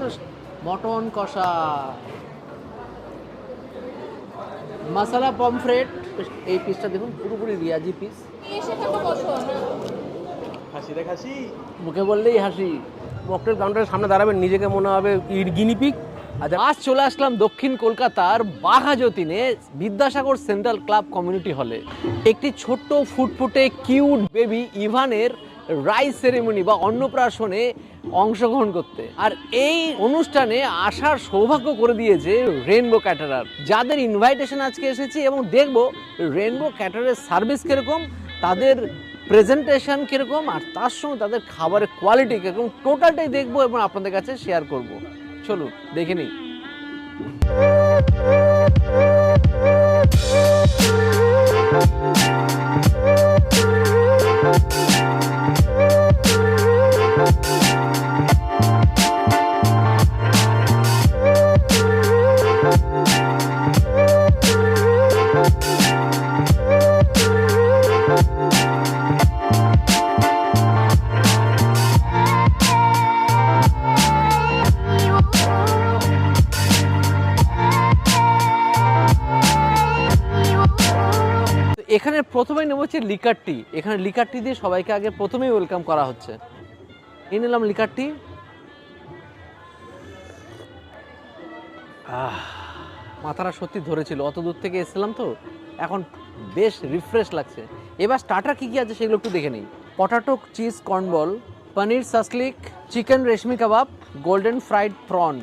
First mutton কষা, মশলা pomfret. এই পিসটা দেখুন পুরোপুরি রিয়াজি পিস। হাসি রে হাসি, মুখে বললেই হাসি। মকটেল কাউন্টারের সামনে দাঁড়াবেন, নিজেকে মনে হবে গিনিপিগ। আচ্ছা, আজ চলে আসলাম দক্ষিণ কলকাতার বাঘাযতীনে বিদ্যাসাগর সেন্ট্রাল ক্লাব কমিউনিটি হলে। একটি ছোট্ট ফুটফুটে কিউট বেবি ইভানের রাইস সেরেমনি বা অন্নপ্রাশনে অংশগ্রহণ করতে। আর এই অনুষ্ঠানে আসার সৌভাগ্য করে দিয়েছে রেইনবো ক্যাটারার, যাদের ইনভাইটেশন আজকে এসেছি এবং দেখব রেইনবো ক্যাটারের সার্ভিস কিরকম, তাদের প্রেজেন্টেশন কিরকম, আর তার সঙ্গে তাদের খাবারের কোয়ালিটি কিরকম, টোটালটাই দেখবো এবং আপনাদের কাছে শেয়ার করব। চলুন দেখে নিই। এখানে প্রথমেই নেব হচ্ছে লিকার টি। এখানে লিকার টি দিয়ে সবাইকে আগে প্রথমেই ওয়েলকাম করা হচ্ছে। এই নিলাম লিকার টি। মাথাটা সত্যি ধরেছিল, অত দূর থেকে এসেছিলাম তো, এখন বেশ রিফ্রেশ লাগছে। এবার স্টার্টার কী কী আছে সেগুলো একটু দেখে নিই। পটাটো চিজ কর্নবল, পনির সাসলিক, চিকেন রেশমি কাবাব, গোল্ডেন ফ্রাইড প্রন।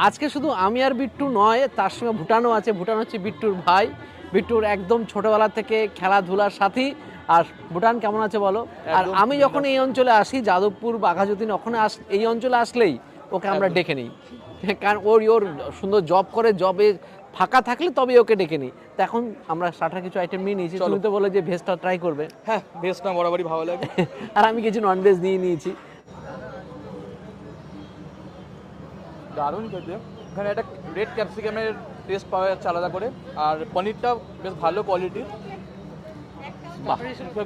আজকে শুধু আমি আর বিট্টু নয়, তার সঙ্গে ভুটানও আছে। ভুটান হচ্ছে বিট্টুর ভাই, বিট্টুর একদম ছোটবেলা থেকে খেলাধুলার সাথী। আর ভুটান কেমন আছে বলো? আর আমি যখন এই অঞ্চলে আসি, যাদবপুর বাঘাযতীন, ওখানে এই অঞ্চলে আসলেই ওকে আমরা ডেকে নিই, কারণ ওর সুন্দর জব করে, জবে ফাঁকা থাকলে তবে ওকে ডেকে নিই। তো এখন আমরা স্টার্টার কিছু আইটেম নিয়ে নিয়েছি। তুমি তো বলে যে ভেজটা ট্রাই করবে। হ্যাঁ, ভেজটা বরাবরই ভালো লাগে। আর আমি কিছু ননভেজ নিয়ে নিয়েছি। দারুণ খেতে। এখানে একটা রেড ক্যাপসিকামের টেস্ট পাওয়া যাচ্ছে আলাদা করে, আর পনিরটা বেশ ভালো কোয়ালিটির।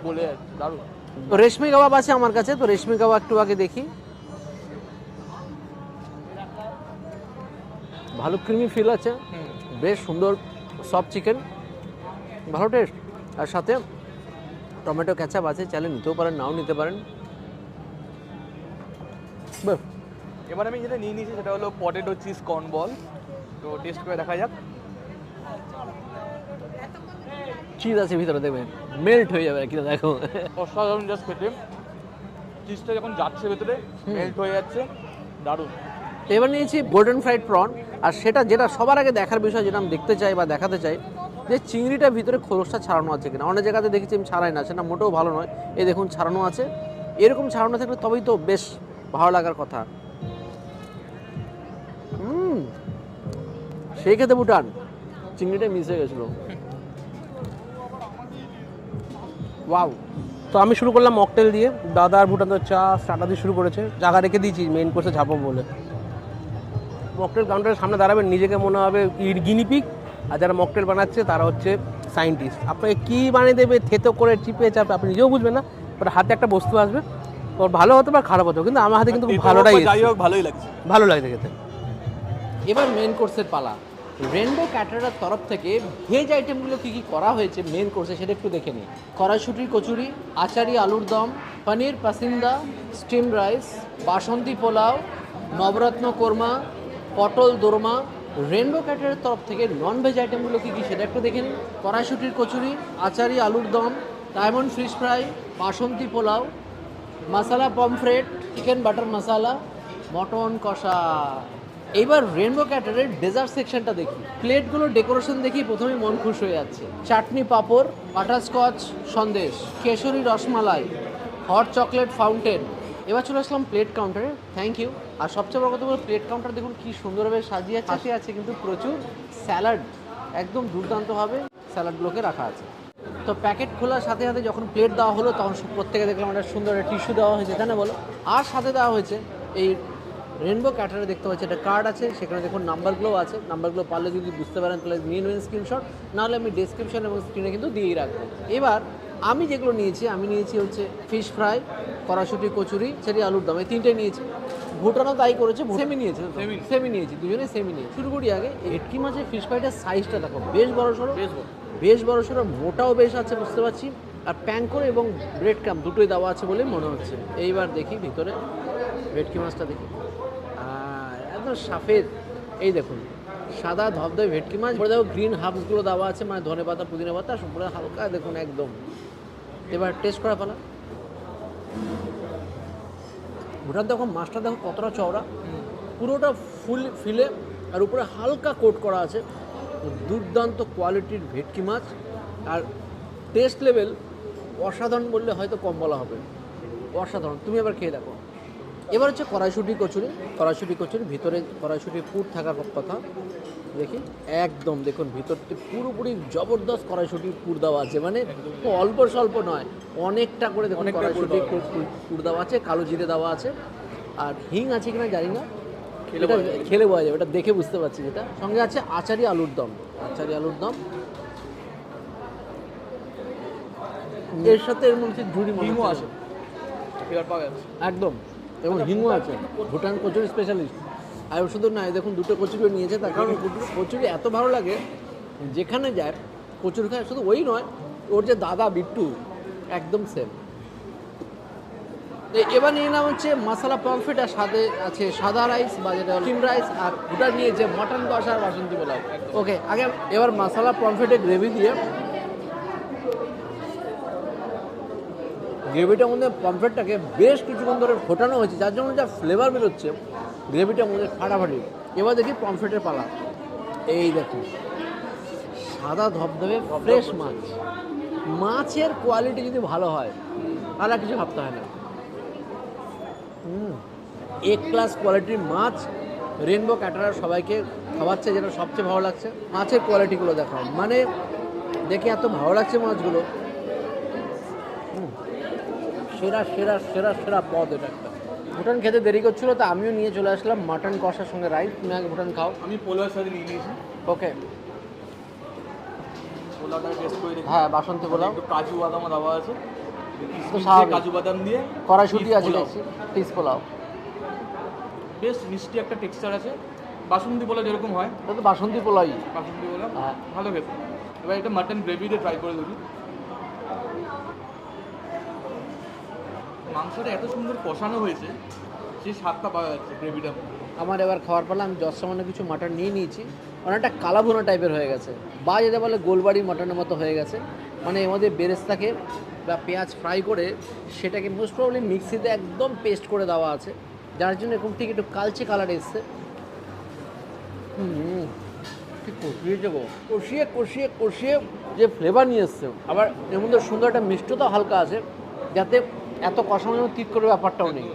বলে দারুণ। তো রেশমি কাবাব আছে আমার কাছে, তো রেশমি কাবাব একটু আগে দেখি। ভালো ক্রিমি ফিল আছে, বেশ সুন্দর সফট চিকেন, ভালো টেস্ট। আর সাথে টমেটো ক্যাচাপ আছে, চাইলে নিতেও পারেন, নাও নিতে পারেন। এবার আমি যেটা নিয়ে নিয়েছি সেটা হলো পটেটো চিজ কর্নবল। তো টেস্ট করে দেখা যাক। চিজ আছে ভিতরে, দেখবেন মেল্ট হয়ে যাবে কি, দেখো অসাধারণ জাস্ট খেতে। চিজটা যখন যাচ্ছে ভেতরে মেল্ট হয়ে যাচ্ছে, দারুণ। এবার নিয়েছি গোল্ডেন ফ্রাইড প্রন। আর যেটা সবার আগে দেখার বিষয়, যেটা আমি দেখতে চাই বা দেখাতে চাই, যে চিংড়িটার ভিতরে খোলসটা ছাড়ানো আছে কিনা। অনেক জায়গাতে দেখেছি আমি ছাড়াই না, সেটা মোটেও ভালো নয়। এই দেখুন ছাড়ানো আছে। এরকম ছাড়ানো থাকলে তবেই তো বেশ ভালো লাগার কথা। সেই খেতে ভুটান, চিংড়িটা মিস হয়ে গেছিলো। ওয়াও। তো আমি শুরু করলাম মকটেল দিয়ে, দাদা আর ভুটান তো চা স্টার্টার দিয়ে শুরু করেছে। জায়গা রেখে দিয়েছি মেইন কোর্সে ঝাঁপাবো বলে। মকটেল কাউন্টারের সামনে দাঁড়াবেন, নিজেকে মনে হবে গিনিপিগ। আর যারা মকটেল বানাচ্ছে তারা হচ্ছে সায়েন্টিস্ট। আপনাকে কী বানিয়ে দেবে, থেতো করে চিপে চাপে, আপনি নিজেও বুঝবেন না। বাট হাতে একটা বস্তু আসবে, ওর ভালো হতে পারে খারাপ হতে পারে, কিন্তু আমার হাতে কিন্তু ভালোটাই, যাই হোক ভালোই লাগছে, ভালো লাগছে খেতে। এবার মেন কোর্সের পালা। রেইনবো ক্যাটারার তরফ থেকে ভেজ আইটেমগুলো কী কী করা হয়েছে মেন কোর্সে সেটা একটু দেখে নিই। কড়াইশুঁটির কচুরি, আচারি আলুর দম, পনির পাসিন্দা, স্টিম রাইস, বাসন্তী পোলাও, নবরত্ন কোরমা, পটল দোরমা। রেইনবো ক্যাটারের তরফ থেকে নন ভেজ আইটেমগুলো কী কী সেটা একটু দেখে নিন। কড়াইশুঁটির কচুরি, আচারি আলুর দম, ডায়মন্ড ফিশ ফ্রাই, বাসন্তী পোলাও, মশলা পমফ্রেট, চিকেন বাটার মশালা, মটন কষা। এইবার রেইনবো ক্যাটারের ডেজার্ট সেকশনটা দেখি। প্লেটগুলোর ডেকোরেশন দেখি প্রথমেই মন খুশ হয়ে যাচ্ছে। Chutney papad, butterscotch sandesh, kesari rasmalai, hot chocolate fountain. এবার চলে আসলাম প্লেট কাউন্টারে। Thank you. আর সবচেয়ে বড় কথা বলবো, প্লেট কাউন্টার দেখুন কি সুন্দরভাবে সাজিয়ে আছে কিন্তু প্রচুর স্যালাড, একদম দুর্দান্তভাবে স্যালাডগুলোকে রাখা আছে। তো প্যাকেট খোলার সাথে সাথে যখন প্লেট দেওয়া হলো, তখন প্রত্যেকে দেখলাম একটা সুন্দর টিস্যু দেওয়া হয়েছে, তাই না বলো? আর সাথে দেওয়া হয়েছে এই রেইনবো ক্যাটারে দেখতে পাচ্ছি একটা কার্ড আছে, সেখানে দেখুন নাম্বারগুলোও আছে। নাম্বারগুলো পারলে যদি বুঝতে পারেন তাহলে নিয়ে নেবেন স্ক্রিনশট, নাহলে আমি ডেসক্রিপশন এবং স্ক্রিনে কিন্তু দিয়েই রাখবো। এবার আমি যেগুলো নিয়েছি, হচ্ছে ফিশ ফ্রাই, কড়াইশুঁটি কচুরি, সেটি আলুর দম, এই তিনটে নিয়েছি। ভুটানও তাই করেছে, সেমি নিয়েছে, Same-ই। সেমি নিয়েছি, দুজনে সেমি নিয়েছি। শুরু করি আগে ভেটকি মাছের ফিশ ফ্রাইটার সাইজটা দেখো, বেশ বড় সড়ো, বেশ বড় সড়ো, মোটাও বেশ আছে বুঝতে পারছি। আর প্যাঙ্কর এবং ব্রেড ক্রাম দুটোই দেওয়া আছে বলে মনে হচ্ছে। এইবার দেখি ভিতরে ভেটকি মাছটা দেখি, একদম সাফেদ, এই দেখুন সাদা ধবধবে ভেটকি মাছ। পরে দেখো গ্রিন হার্বসগুলো দেওয়া আছে, মানে ধনে পাতা পুদিনা পাতা পুরো হালকা দেখুন একদম। এবার টেস্ট করা পালা। ওটার দেখো মাছটা দেখো কতটা চওড়া, পুরোটা ফুল ফিলে আর উপরে হালকা কোট করা আছে। দুর্দান্ত কোয়ালিটির ভেটকি মাছ, আর টেস্ট লেভেল অসাধারণ বললে হয়তো কম বলা হবে, অসাধারণ। তুমি এবার খেয়ে দেখো। এবার হচ্ছে কড়াইশুঁটি কচুরি। কড়াইশুঁটি কচুরি ভিতরে কড়াইশুঁটি পুর থাকার কথা দেখি, একদম দেখুন ভিতরটি পুরোপুরি জবরদস্ত কড়াইশুঁটি পুর দেওয়া আছে, মানে অল্প স্বল্প নয়, অনেকটা করে দেখুন কড়াইশুঁটি পুর দেওয়া আছে, কালো জিরে দেওয়া আছে, আর হিং আছে কিনা জানি না, এটা খেলে বোঝা যাবে, এটা দেখে বুঝতে পারছি। যেটা সঙ্গে আছে আচারি আলুর দম, আচারি আলুর দম, এর সাথে এর মধ্যে ঝুড়ি হিংও মনে আছে, ফ্লেভার পাওয়া যাচ্ছে। একদম, এবং হিংও আছে, ভুটান কচুরি স্পেশালিস্ট। আর শুধু না, দেখুন দুটো কচুরিও নিয়েছে, তার কারণ কচুরি এত ভালো লাগে, যেখানে যায় কচুরি খায়। শুধু ওই নয়, ওর যে দাদা বিট্টু একদম সেম। এবার নিয়ে নাম হচ্ছে মশলা পমফ্রেট, আর সাথে আছে সাদা রাইস বা যেটা স্টিম রাইস, আর ওটা নিয়েছে মটন কষা আর বাসন্তী পোলাও। ওকে, আগে এবার মশলা পমফ্রেটের গ্রেভি দিয়ে, গ্রেভিটার মধ্যে পমফ্রেটটাকে বেশ কিছুক্ষণ ধরে ফোটানো হয়েছে, যার জন্য যা ফ্লেভার বেরোচ্ছে গ্রেভিটার মধ্যে ফাটাফাটি। এবার দেখি পমফ্রেটের পালা। এই দেখুন সাদা ধবধবে ফ্রেশ মাছ, মাছের কোয়ালিটি যদি ভালো হয় তাহলে আর কিছু ভাবতে হয় না। এক ক্লাস কোয়ালিটির মাছ রেনবো ক্যাটারার সবাইকে খাওয়াচ্ছে, যেটা সবচেয়ে ভালো লাগছে। মাছের কোয়ালিটিগুলো দেখাও, মানে দেখে এত ভালো লাগছে মাছগুলো। সেরা সেরা সেরা সেরা পদ এটা একটা। ভুটান খেতে দেরি করছিল, তো আমিও নিয়ে চলে আসলাম মাটন কষার সঙ্গে রাইস। তুমি আগে ভুটান খাও। আমি পোলাওর সাথে নিয়ে নিয়েছি, ওকে, পোলাওটা টেস্ট করে দেখি। হ্যাঁ বাসন্তী পোলাও, একটু কাজু বাদামও দেওয়া আছে, তো স্বাভাবিক। কাজু বাদাম দিয়ে কড়াইশুঁটি fish আছে পোলাও। দেখছি, পিস পোলাও, বেশ মিষ্টি একটা টেক্সচার আছে, বাসন্তী পোলাও যেরকম হয় এটা তো বাসন্তী পোলাই। বাসন্তী পোলাও হ্যাঁ। ভালো খেতে। এবার এটা মাটন গ্রেভি দিয়ে ট্রাই করে দেখি। মাংসটা এত সুন্দর কষানো হয়েছে, সেই স্বাদটা পাওয়া যাচ্ছে গ্রেভিটা। আমার এবার খাওয়ার পালা। আমি যত সামান্য কিছু মাটন নিয়ে নিয়েছি, অনেকটা কালাভুনা টাইপের হয়ে গেছে, বা যেটা বলে গোলবাড়ি মাটনের মতো হয়ে গেছে। মানে এর মধ্যে বেরেস্তাকে বা পেঁয়াজ ফ্রাই করে সেটাকে মোস্ট প্রবলি মিক্সিতে একদম পেস্ট করে দেওয়া আছে, যার জন্য এরকম ঠিক একটু কালচে কালার এসছে। ঠিক কষিয়েছে গো, কষিয়ে কষিয়ে কষিয়ে যে ফ্লেভার নিয়ে এসছে। আবার এর মধ্যে সুন্দর একটা মিষ্টতা হালকা আছে, যাতে এত কষানো তিত করে ব্যাপারটাও নেই।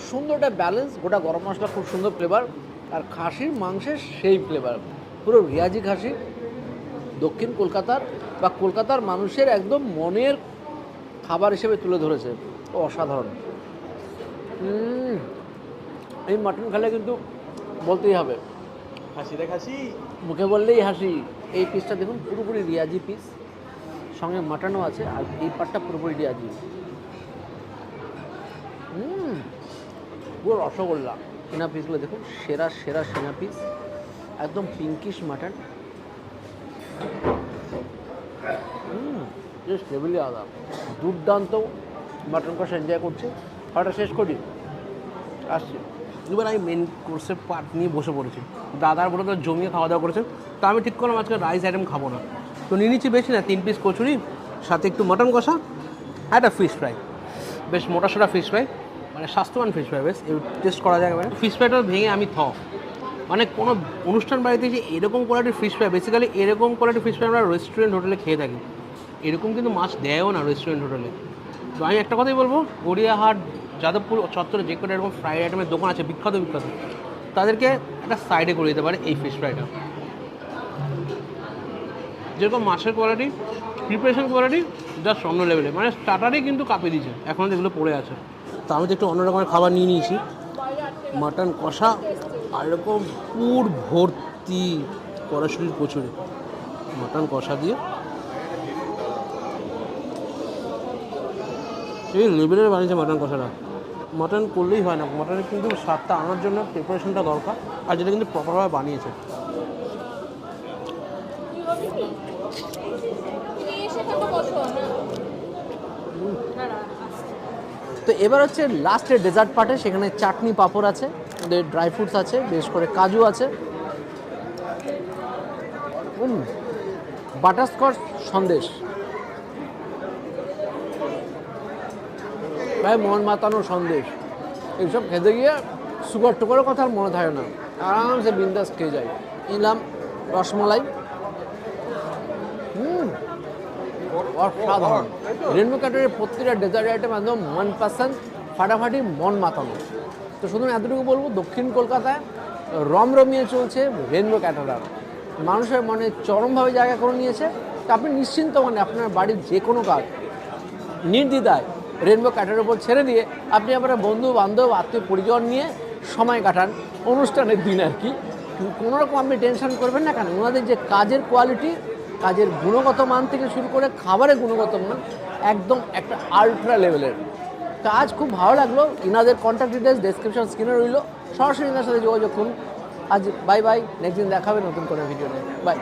সুন্দর একটা ব্যালেন্স, গোটা গরম মশলা খুব সুন্দর ফ্লেভার, আর খাসির মাংসের সেই ফ্লেভার, পুরো রিয়াজি খাসি, দক্ষিণ কলকাতার বা কলকাতার মানুষের একদম মনের খাবার হিসেবে তুলে ধরেছে। অসাধারণ। এই মাটন খেলে কিন্তু বলতেই হবে, খাসি রে খাসি। মুখে বললেই হাসি। এই পিসটা দেখুন পুরোপুরি রিয়াজি পিস, সঙ্গে মাটনও আছে, আর এই পাটটা পুরোপুরি রিয়াজি। পুরো রসগোল্লা। সেনা পিসগুলো দেখুন, সেরা সেরা সেনা পিস, একদম পিঙ্কিশ মাটন। জাস্ট লেভেলই আলাদা, দুর্দান্ত মাটন কষা এনজয় করছি। খাওয়াটা শেষ করি, আসছি। এবার আমি মেন কোর্সের পার্ট নিয়ে বসে পড়েছি। দাদার বোটা তো জমিয়ে খাওয়া দাওয়া করেছে, তো আমি ঠিক করলাম আজকে রাইস আইটেম খাবো না, তো নিয়ে নিচ্ছি বেশি না 3 পিস কচুরি, সাথে একটু মটন কষা, আর একটা ফিশ ফ্রাই, বেশ মোটা সোটা ফিশ ফ্রাই, মানে স্বাস্থ্যবান ফিশ ফ্রাই, বেশ টেস্ট করা যায়। মানে ফিশ ফ্রাইটা ভেঙে আমি মানে কোনো অনুষ্ঠান বাড়িতে যে এরকম কোয়ালিটির ফিশ ফ্রাই, বেসিক্যালি এরকম কোয়ালিটির ফিশ ফ্রাই আমরা রেস্টুরেন্ট হোটেলে খেয়ে থাকি, এরকম কিন্তু মাছ দেয়ও না রেস্টুরেন্ট হোটেলে। তো আমি একটা কথাই বলবো, গড়িয়াহাট যাদবপুর চত্বরে যে কোনো এরকম ফ্রাইড আইটেমের দোকান আছে বিখ্যাত বিখ্যাত, তাদেরকে একটা সাইডে করে দিতে পারে এই ফিশ ফ্রাইটা। যেরকম মাছের কোয়ালিটি, প্রিপারেশন কোয়ালিটি জাস্ট অন্য লেভেলে, মানে স্টার্টারেই কিন্তু কাঁপিয়ে দিয়েছে, এখনও যেগুলো পড়ে আছে। তো আমি তো একটু অন্য রকমের খাবার নিয়ে নিয়েছি, মাটন কষা আর এরকম পুর ভর্তি কড়াইশুঁটির কচুরি, মাটন কষা দিয়ে এই লেভেলের বানিয়েছে মাটন কষাটা। মাটন করলেই হয় না, মাটনের কিন্তু স্বাদটা আনার জন্য প্রিপারেশনটা দরকার, আর যেটা কিন্তু প্রপারভাবে বানিয়েছে। তো এবার হচ্ছে লাস্টের ডেজার্ট পার্টে, সেখানে চাটনি পাঁপড় আছে, ওদের ড্রাই ফ্রুটস আছে, বেশ করে কাজু আছে, বাটারস্কচ সন্দেশ, ভাই মন মাতানো সন্দেশ। এইসব খেতে গিয়ে সুগার টুগারের কথা আর মনে থাকে না, আরামসে বিন্দাস খেয়ে যায়। নিলাম রসমালাই, অসাধারণ। রেনবো ক্যাটারের প্রত্যেকটা ডেজার্ট আইটেম একদম মনপসন্দ, ফাটাফাটি, মন মাতানো। তো শুধু এতটুকু বলবো, দক্ষিণ কলকাতায় রমরমিয়ে চলছে রেনবো ক্যাটারার, মানুষের মনে চরমভাবে জায়গা করে নিয়েছে। তো আপনি নিশ্চিন্ত মানে আপনার বাড়ির যে কোনো কাজ নির্দ্বিধায় রেনবো ক্যাটারের উপর ছেড়ে দিয়ে আপনি আপনার বন্ধু বান্ধব আত্মীয় পরিজন নিয়ে সময় কাটান, অনুষ্ঠানের দিন আর কি। কোনো রকম আপনি টেনশন করবেন না, কেন ওনাদের যে কাজের কোয়ালিটি, কাজের গুণগত মান থেকে শুরু করে খাবারের গুণগত মান একদম একটা আল্ট্রা লেভেলের। কাজ খুব ভালো লাগলো। ইনাদের কন্ট্যাক্ট ডিটেলস ডেসক্রিপশন স্ক্রিনে রইল, সরাসরি ইনার সাথে যোগাযোগ করুন। আজ বাই বাই, নেক্সট দিন দেখাবে নতুন কোনো ভিডিও নিয়ে। বাই।